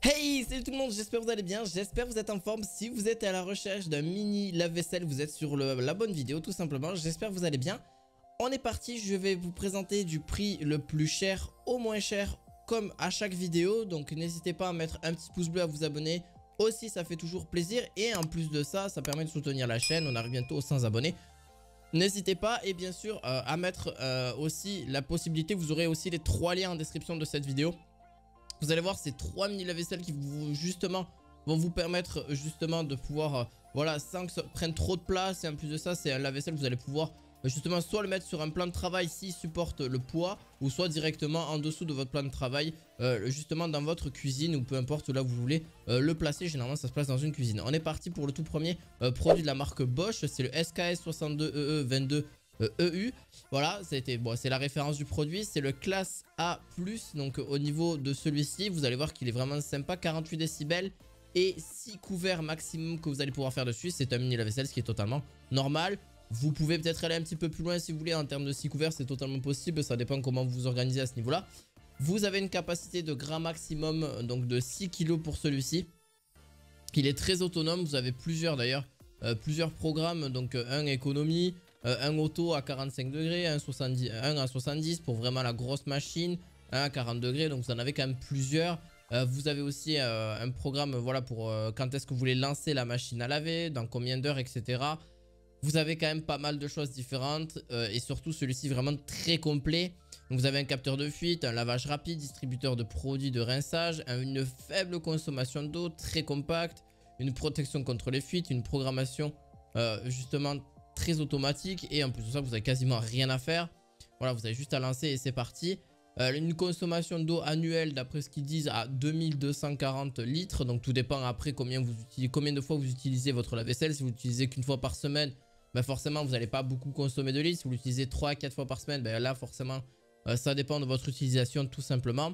Hey, salut tout le monde, j'espère que vous allez bien, j'espère que vous êtes en forme. Si vous êtes à la recherche d'un mini lave-vaisselle, vous êtes sur la bonne vidéo tout simplement. J'espère que vous allez bien. On est parti, je vais vous présenter du prix le plus cher au moins cher comme à chaque vidéo. Donc n'hésitez pas à mettre un petit pouce bleu, à vous abonner. Aussi ça fait toujours plaisir et en plus de ça, ça permet de soutenir la chaîne. On arrive bientôt aux 100 abonnés. N'hésitez pas et bien sûr à mettre aussi la possibilité, vous aurez aussi les 3 liens en description de cette vidéo. Vous allez voir ces 3 mini lave-vaisselle qui vont vous permettre justement de pouvoir, voilà, sans que ça prenne trop de place. Et en plus de ça, c'est un lave-vaisselle, vous allez pouvoir justement soit le mettre sur un plan de travail s'il supporte le poids, ou soit directement en dessous de votre plan de travail, justement dans votre cuisine ou peu importe là où vous voulez le placer. Généralement ça se place dans une cuisine. On est parti pour le tout premier produit de la marque Bosch, c'est le SKS 62EE22 EU. Voilà, c'est la référence du produit, c'est le classe A+. Donc au niveau de celui-ci, vous allez voir qu'il est vraiment sympa, 48 décibels et 6 couverts maximum que vous allez pouvoir faire dessus. C'est un mini lave-vaisselle, ce qui est totalement normal. Vous pouvez peut-être aller un petit peu plus loin si vous voulez en termes de 6 couverts, c'est totalement possible, ça dépend comment vous vous organisez à ce niveau-là. Vous avez une capacité de gras maximum, donc de 6 kg pour celui-ci. Il est très autonome, vous avez plusieurs d'ailleurs, plusieurs programmes, donc un économie, un auto à 45 degrés, un à 70 pour vraiment la grosse machine, un à 40 degrés, donc vous en avez quand même plusieurs. Vous avez aussi un programme, voilà, pour quand est-ce que vous voulez lancer la machine à laver, dans combien d'heures, etc. Vous avez quand même pas mal de choses différentes et surtout celui-ci vraiment très complet. Donc vous avez un capteur de fuite, un lavage rapide, distributeur de produits de rinçage, une faible consommation d'eau, très compact, une protection contre les fuites, une programmation justement très automatique et en plus de ça vous avez quasiment rien à faire. Voilà, vous avez juste à lancer et c'est parti. Une consommation d'eau annuelle d'après ce qu'ils disent à 2240 litres. Donc tout dépend après combien de fois vous utilisez votre lave-vaisselle. Si vous l'utilisez qu'une fois par semaine, bah forcément vous n'allez pas beaucoup consommer de litres. Si vous l'utilisez 3 à 4 fois par semaine, bah là forcément ça dépend de votre utilisation tout simplement.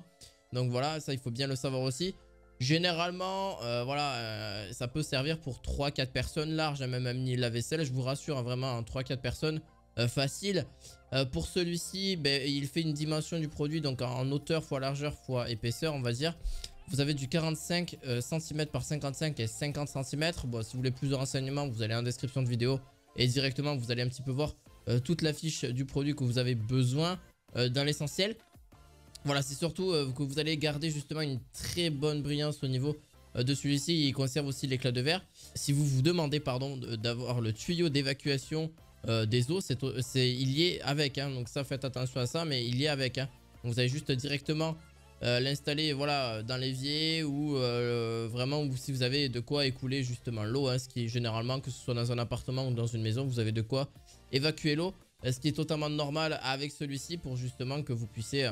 Donc voilà, ça il faut bien le savoir aussi. Généralement, voilà, ça peut servir pour 3-4 personnes larges, même un mini lave-vaisselle. Je vous rassure, hein, vraiment, en 3-4 personnes, facile. Pour celui-ci, il fait une dimension du produit, donc en hauteur fois largeur fois épaisseur, on va dire. Vous avez du 45 cm par 55 et 50 cm. Bon, si vous voulez plus de renseignements, vous allez en description de vidéo et directement, vous allez un petit peu voir toute la fiche du produit que vous avez besoin dans l'essentiel. Voilà, c'est surtout que vous allez garder justement une très bonne brillance au niveau de celui-ci. Il conserve aussi l'éclat de verre. Si vous vous demandez, pardon, d'avoir le tuyau d'évacuation des eaux, il y est avec, hein. Donc ça, faites attention à ça, mais il y est avec, hein. Donc vous allez juste directement l'installer, voilà, dans l'évier ou vraiment si vous avez de quoi écouler justement l'eau, hein, ce qui est généralement, que ce soit dans un appartement ou dans une maison, vous avez de quoi évacuer l'eau. Ce qui est totalement normal avec celui-ci pour justement que vous puissiez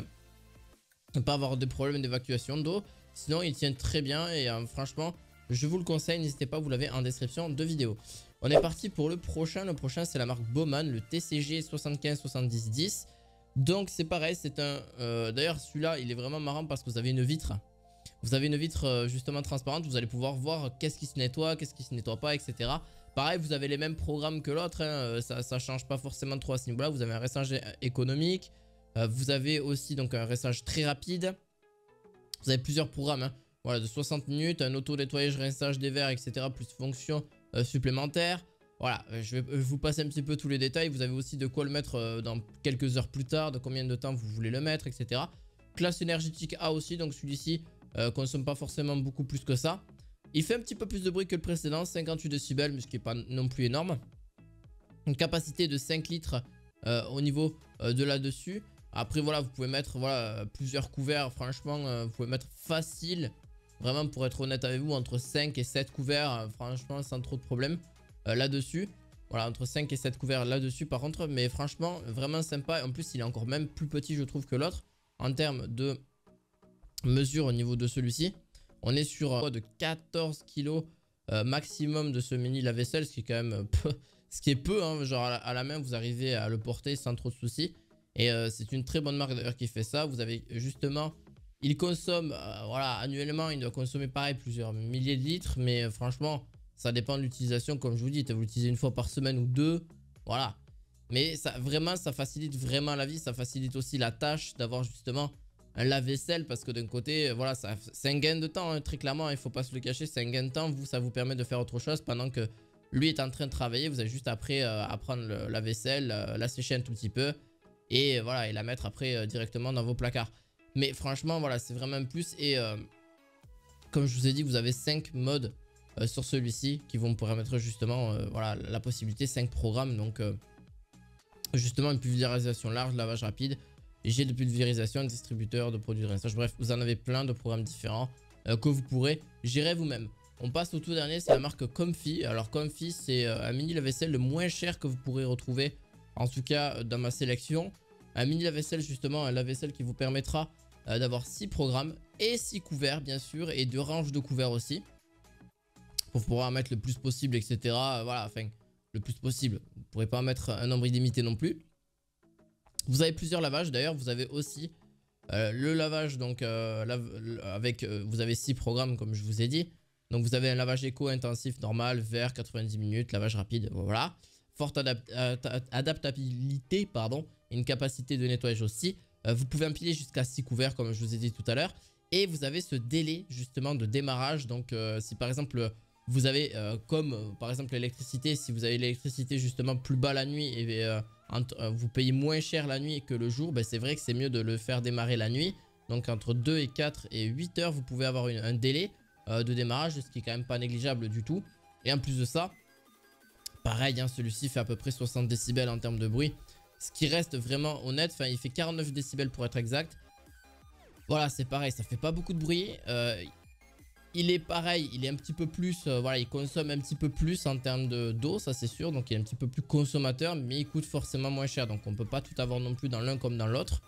ne pas avoir de problème d'évacuation d'eau. Sinon il tient très bien et franchement je vous le conseille, n'hésitez pas, vous l'avez en description de vidéo. On est parti pour le prochain. Le prochain c'est la marque Baumann, le TCG 75-70-10. Donc c'est pareil, c'est un d'ailleurs celui-là il est vraiment marrant parce que vous avez une vitre. Vous avez une vitre justement transparente, vous allez pouvoir voir qu'est-ce qui se nettoie, qu'est-ce qui se nettoie pas, etc. Pareil, vous avez les mêmes programmes que l'autre, hein, ça change pas forcément trop à ce niveau-là. Vous avez un rinçage économique. Vous avez aussi donc un rinçage très rapide. Vous avez plusieurs programmes, hein. Voilà, de 60 minutes, un auto-nettoyage, rinçage des verres, etc. Plus fonctions supplémentaires. Voilà, je vais vous passer un petit peu tous les détails. Vous avez aussi de quoi le mettre dans quelques heures plus tard, de combien de temps vous voulez le mettre, etc. Classe énergétique A aussi, donc celui-ci consomme pas forcément beaucoup plus que ça. Il fait un petit peu plus de bruit que le précédent, 58 décibels, mais ce qui n'est pas non plus énorme. Une capacité de 5 litres au niveau de là-dessus. Après voilà, vous pouvez mettre plusieurs couverts. Franchement vous pouvez mettre facile, vraiment pour être honnête avec vous, entre 5 et 7 couverts, franchement sans trop de problème là-dessus. Voilà, entre 5 et 7 couverts là-dessus par contre. Mais franchement vraiment sympa. En plus il est encore même plus petit je trouve que l'autre. En termes de mesure au niveau de celui-ci, on est sur de 14 kg maximum de ce mini lave-vaisselle. Ce qui est quand même peu, ce qui est peu, hein, genre à la main vous arrivez à le porter sans trop de soucis. Et c'est une très bonne marque d'ailleurs qui fait ça. Vous avez justement, il consomme, voilà, annuellement il doit consommer pareil plusieurs milliers de litres. Mais franchement ça dépend de l'utilisation, comme je vous dis, vous l'utilisez une fois par semaine ou deux, voilà. Mais ça vraiment, ça facilite vraiment la vie. Ça facilite aussi la tâche d'avoir justement un lave-vaisselle parce que d'un côté, voilà, c'est un gain de temps, hein, très clairement, il faut pas se le cacher, c'est un gain de temps. Vous, ça vous permet de faire autre chose pendant que lui est en train de travailler. Vous avez juste après à prendre la vaisselle, la sécher un tout petit peu et voilà, et la mettre après directement dans vos placards. Mais franchement, voilà, c'est vraiment un plus. Et comme je vous ai dit, vous avez 5 modes sur celui-ci qui vont vous permettre justement voilà, la possibilité, 5 programmes. Donc justement une pulvérisation large, lavage rapide, jet de pulvérisation, distributeur de produits de rinçage. Bref, vous en avez plein de programmes différents que vous pourrez gérer vous-même. On passe au tout dernier, c'est la marque Comfy. Alors Comfy, c'est un mini lave-vaisselle le moins cher que vous pourrez retrouver, en tout cas dans ma sélection. Un mini lave-vaisselle justement, un lave-vaisselle qui vous permettra d'avoir 6 programmes et 6 couverts bien sûr, et 2 ranges de couverts aussi. Pour pouvoir en mettre le plus possible, etc. Voilà, enfin, le plus possible. Vous ne pourrez pas en mettre un nombre illimité non plus. Vous avez plusieurs lavages d'ailleurs, vous avez aussi le lavage, donc vous avez 6 programmes comme je vous ai dit. Donc vous avez un lavage éco intensif normal, vert, 90 minutes, lavage rapide, voilà. Forte adaptabilité, pardon, et une capacité de nettoyage aussi. Vous pouvez empiler jusqu'à 6 couverts comme je vous ai dit tout à l'heure. Et vous avez ce délai justement de démarrage. Donc si par exemple vous avez comme par exemple l'électricité, si vous avez l'électricité justement plus bas la nuit et vous payez moins cher la nuit que le jour, ben c'est vrai que c'est mieux de le faire démarrer la nuit. Donc entre 2 et 4 et 8 heures, vous pouvez avoir un délai de démarrage, ce qui est quand même pas négligeable du tout. Et en plus de ça, pareil, hein, celui-ci fait à peu près 60 décibels en termes de bruit. Ce qui reste vraiment honnête, enfin il fait 49 décibels pour être exact. Voilà, c'est pareil, ça fait pas beaucoup de bruit. Il est pareil, il est un petit peu plus, voilà, il consomme un petit peu plus en termes d'eau, ça c'est sûr. Donc il est un petit peu plus consommateur, mais il coûte forcément moins cher. Donc on peut pas tout avoir non plus dans l'un comme dans l'autre.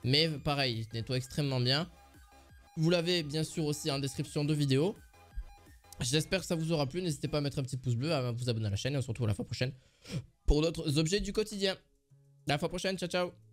Mais pareil, il nettoie extrêmement bien. Vous l'avez bien sûr aussi en description de vidéo. J'espère que ça vous aura plu. N'hésitez pas à mettre un petit pouce bleu, à vous abonner à la chaîne. Et on se retrouve la fois prochaine pour d'autres objets du quotidien. À la fois prochaine, ciao ciao.